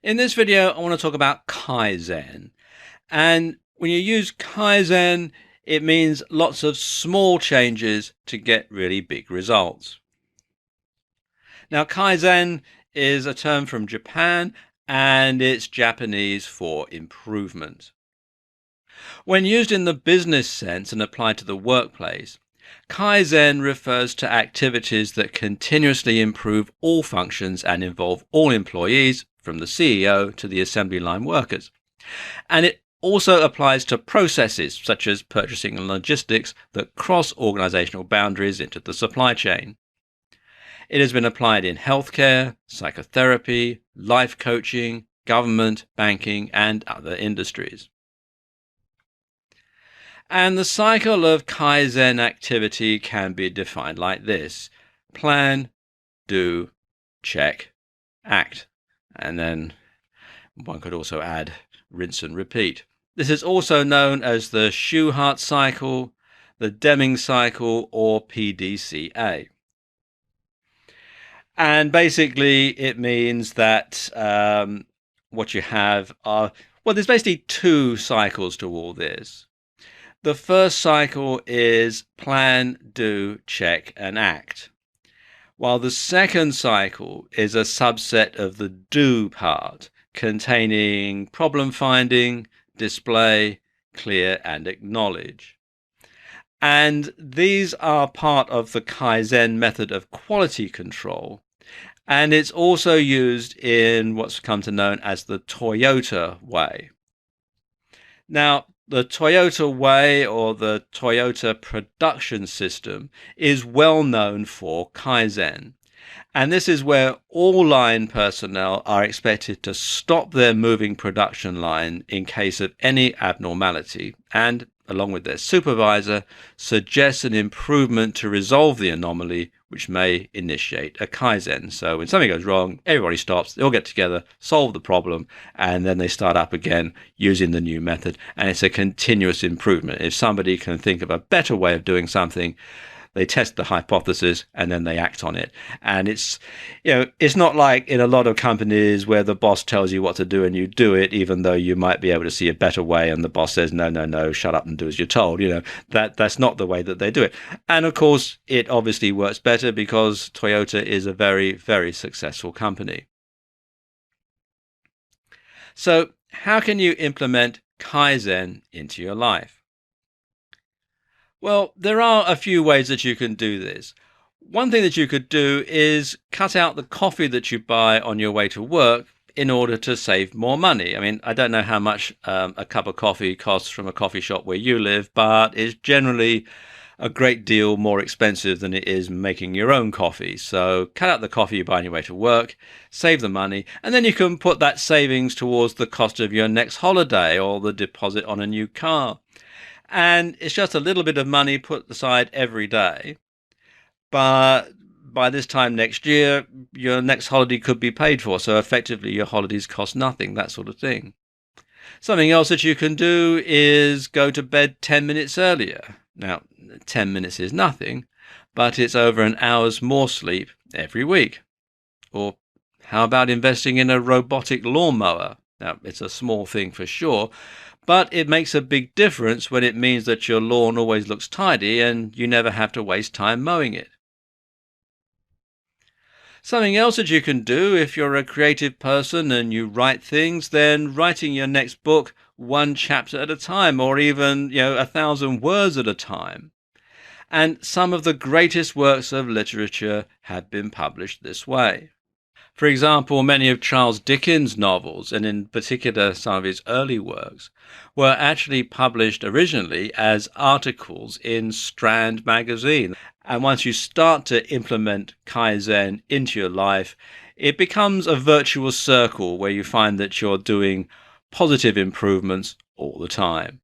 In this video, I want to talk about Kaizen. And when you use Kaizen, it means lots of small changes to get really big results. Now, Kaizen is a term from Japan, and it's Japanese for improvement. When used in the business sense and applied to the workplace, Kaizen refers to activities that continuously improve all functions and involve all employees, from the CEO to the assembly line workers. And it also applies to processes such as purchasing and logistics that cross organizational boundaries into the supply chain. It has been applied in healthcare, psychotherapy, life coaching, government, banking, and other industries. And the cycle of Kaizen activity can be defined like this: plan, do, check, act. And then one could also add rinse and repeat. This is also known as the Schuhart cycle, the Deming cycle, or PDCA. And basically it means that what you have are, well, there's basically two cycles to all this. The first cycle is plan, do, check, and act, while the second cycle is a subset of the do part, containing problem finding, display, clear, and acknowledge. And these are part of the Kaizen method of quality control, and it's also used in what's come to known as the Toyota way. Now, the Toyota way, or the Toyota production system, is well known for Kaizen. And this is where all line personnel are expected to stop their moving production line in case of any abnormality, and, along with their supervisor, suggest an improvement to resolve the anomaly, which may initiate a Kaizen. So when something goes wrong, everybody stops, they all get together, solve the problem, and then they start up again using the new method. And it's a continuous improvement. If somebody can think of a better way of doing something, they test the hypothesis and then they act on it. And it's not like in a lot of companies where the boss tells you what to do and you do it, even though you might be able to see a better way, and the boss says, no, shut up and do as you're told. That's not the way that they do it. And of course, it obviously works better because Toyota is a very, very successful company. So how can you implement Kaizen into your life? Well, there are a few ways that you can do this. One thing that you could do is cut out the coffee that you buy on your way to work in order to save more money. I mean, I don't know how much a cup of coffee costs from a coffee shop where you live, but it's generally a great deal more expensive than it is making your own coffee. So cut out the coffee you buy on your way to work, save the money, and then you can put that savings towards the cost of your next holiday or the deposit on a new car. And it's just a little bit of money put aside every day. But by this time next year, your next holiday could be paid for. So effectively, your holidays cost nothing, that sort of thing. Something else that you can do is go to bed 10 minutes earlier. Now, 10 minutes is nothing, but it's over an hour's more sleep every week. Or how about investing in a robotic lawnmower? Now, it's a small thing for sure, but it makes a big difference when it means that your lawn always looks tidy and you never have to waste time mowing it. Something else that you can do if you're a creative person and you write things, then writing your next book one chapter at a time, or even 1,000 words at a time. And some of the greatest works of literature have been published this way. For example, many of Charles Dickens' novels, and in particular some of his early works, were actually published originally as articles in Strand magazine. And once you start to implement Kaizen into your life, it becomes a virtuous circle where you find that you're doing positive improvements all the time.